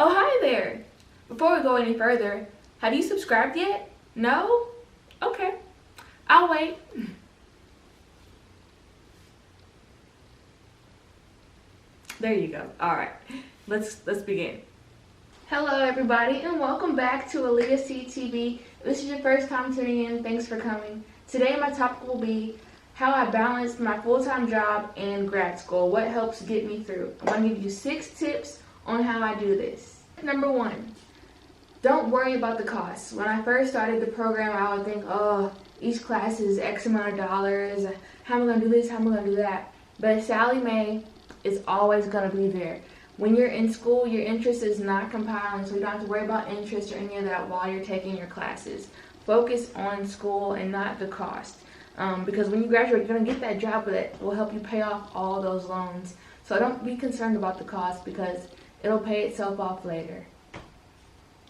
Oh, hi there! Before we go any further, have you subscribed yet? No? Okay. I'll wait. There you go. Alright. Let's begin. Hello everybody and welcome back to AllyahSeeTv. If this is your first time tuning in, thanks for coming. Today my topic will be how I balance my full-time job and grad school. What helps get me through. I'm going to give you 6 tips on how I do this. Number 1, don't worry about the costs. When I first started the program, I would think, oh, each class is X amount of dollars. How am I going to do this? How am I going to do that? But Sally Mae is always going to be there. When you're in school, your interest is not compiling, so you don't have to worry about interest or any of that while you're taking your classes. Focus on school and not the cost. Because when you graduate, you're going to get that job that will help you pay off all those loans. So don't be concerned about the cost because it'll pay itself off later.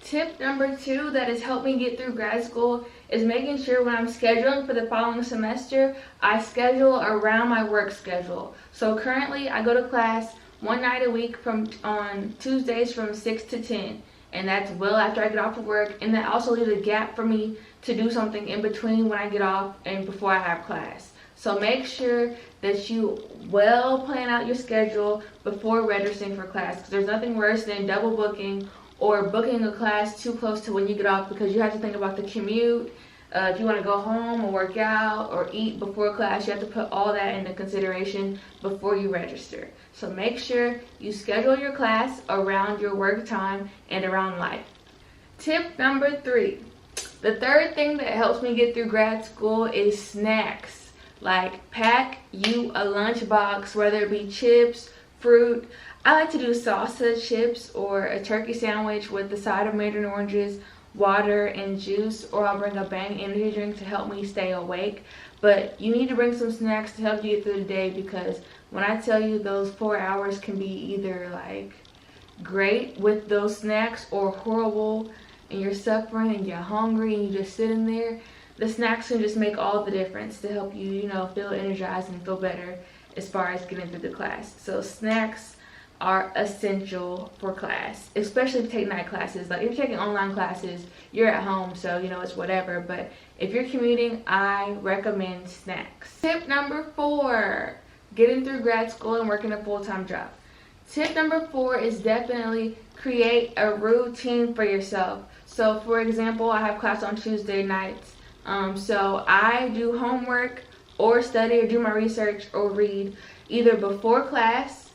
Tip number 2 that has helped me get through grad school is making sure when I'm scheduling for the following semester, I schedule around my work schedule. So currently I go to class one night a week on Tuesdays from 6 to 10. And that's well after I get off of work. And that also leaves a gap for me to do something in between when I get off and before I have class. So make sure that you well plan out your schedule before registering for class. Because there's nothing worse than double booking or booking a class too close to when you get off, because you have to think about the commute. If you want to go home or work out or eat before class, you have to put all that into consideration before you register. So make sure you schedule your class around your work time and around life. Tip number 3. The third thing that helps me get through grad school is snacks. Like pack you a lunchbox, whether it be chips, fruit. I like to do salsa chips or a turkey sandwich with the side of mandarin oranges, water and juice, or I'll bring a Bang energy drink to help me stay awake. But you need to bring some snacks to help you get through the day, because when I tell you those 4 hours can be either like great with those snacks or horrible and you're suffering and you're hungry and you're just sitting there, the snacks can just make all the difference to help you, feel energized and feel better as far as getting through the class. So snacks are essential for class, especially if you take night classes. Like if you're taking online classes, you're at home, so it's whatever. But if you're commuting, I recommend snacks. Tip number 4, getting through grad school and working a full-time job. Tip number 4 is definitely create a routine for yourself. So for example, I have class on Tuesday nights. So I do homework or study or do my research or read either before class,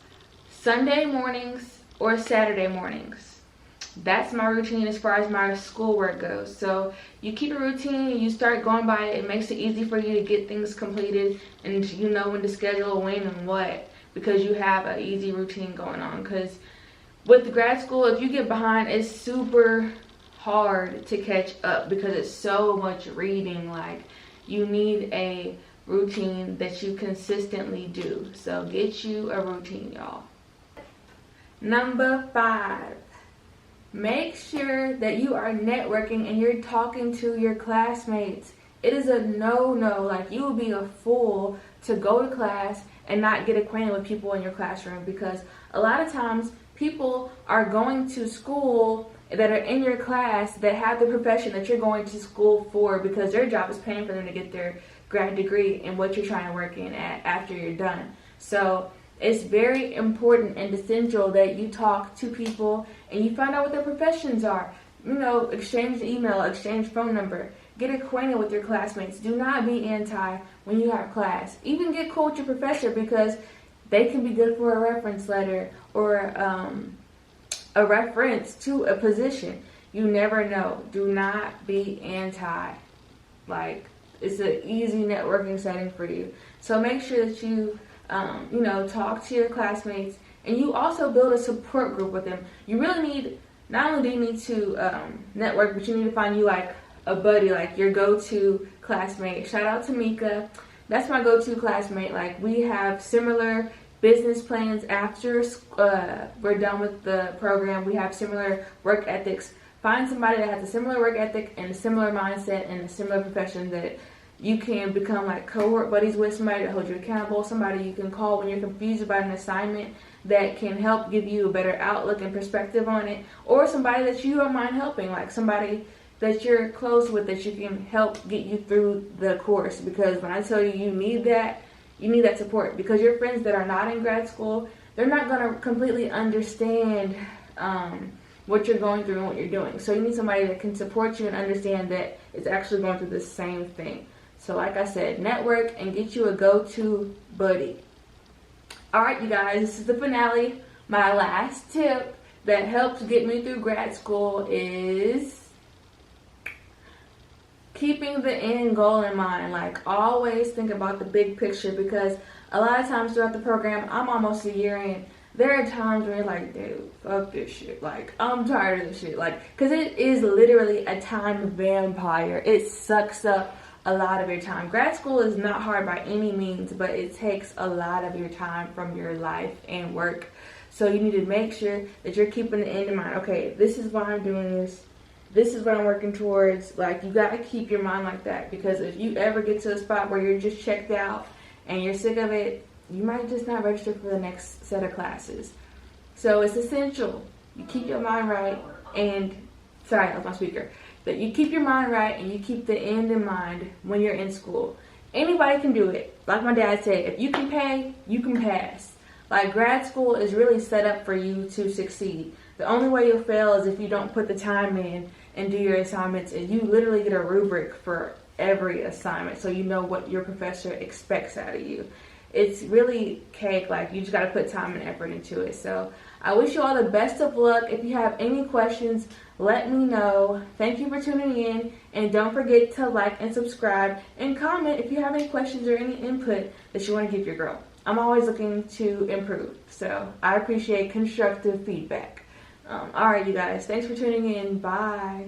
Sunday mornings, or Saturday mornings. That's my routine as far as my schoolwork goes. So you keep a routine, you start going by it. It makes it easy for you to get things completed, and you know when to schedule, when and what, because you have an easy routine going on. Because with grad school, if you get behind, it's super hard to catch up because it's so much reading. Like, you need a routine that you consistently do. So get you a routine, y'all. Number 5, make sure that you are networking and you're talking to your classmates. It is a no-no. Like, you would be a fool to go to class and not get acquainted with people in your classroom, because a lot of times people are going to school that are in your class that have the profession that you're going to school for, because their job is paying for them to get their grad degree in what you're trying to work in after you're done. So it's very important and essential that you talk to people and you find out what their professions are. Exchange email, exchange phone number. Get acquainted with your classmates. Do not be anti when you have class. Even get cool with your professor, because they can be good for a reference letter or a reference to a position. You never know. Do not be anti. Like, it's an easy networking setting for you. So make sure that you talk to your classmates, and you also build a support group with them. You really need, not only do you need to network, but you need to find you like a buddy, like your go-to classmate. Shout out to Mika. That's my go-to classmate. Like, we have similar business plans after we're done with the program. We have similar work ethics. Find somebody that has a similar work ethic and a similar mindset and a similar profession that you can become like cohort buddies with, somebody to hold you accountable, somebody you can call when you're confused about an assignment that can help give you a better outlook and perspective on it, or somebody that you don't mind helping, like somebody that you're close with that you can help get you through the course. Because when I tell you you need that support, because your friends that are not in grad school, they're not going to completely understand what you're going through and what you're doing. So you need somebody that can support you and understand that it's actually going through the same thing. So like I said, network and get you a go-to buddy. Alright, you guys, this is the finale. My last tip that helps get me through grad school is keeping the end goal in mind. Like, always think about the big picture, because a lot of times throughout the program, I'm almost a year in, there are times where you're like, dude, fuck this shit. Like, I'm tired of this shit. Like, because it is literally a time vampire. It sucks up a lot of your time. Grad school is not hard by any means, but it takes a lot of your time from your life and work. So you need to make sure that you're keeping the end in mind. Okay, this is why I'm doing this. This is what I'm working towards. Like, you got to keep your mind like that, because if you ever get to a spot where you're just checked out and you're sick of it, you might just not register for the next set of classes. So it's essential you keep your mind right, and sorry, that was my speaker. That you keep your mind right and you keep the end in mind when you're in school. Anybody can do it. Like my dad said, if you can pay, you can pass. Like, grad school is really set up for you to succeed. The only way you'll fail is if you don't put the time in and do your assignments, and you literally get a rubric for every assignment so you know what your professor expects out of you. It's really cake. Like, you just got to put time and effort into it. So I wish you all the best of luck. If you have any questions, let me know. Thank you for tuning in, and don't forget to like and subscribe and comment if you have any questions or any input that you want to give your girl. I'm always looking to improve, so I appreciate constructive feedback. Alright, you guys, thanks for tuning in. Bye.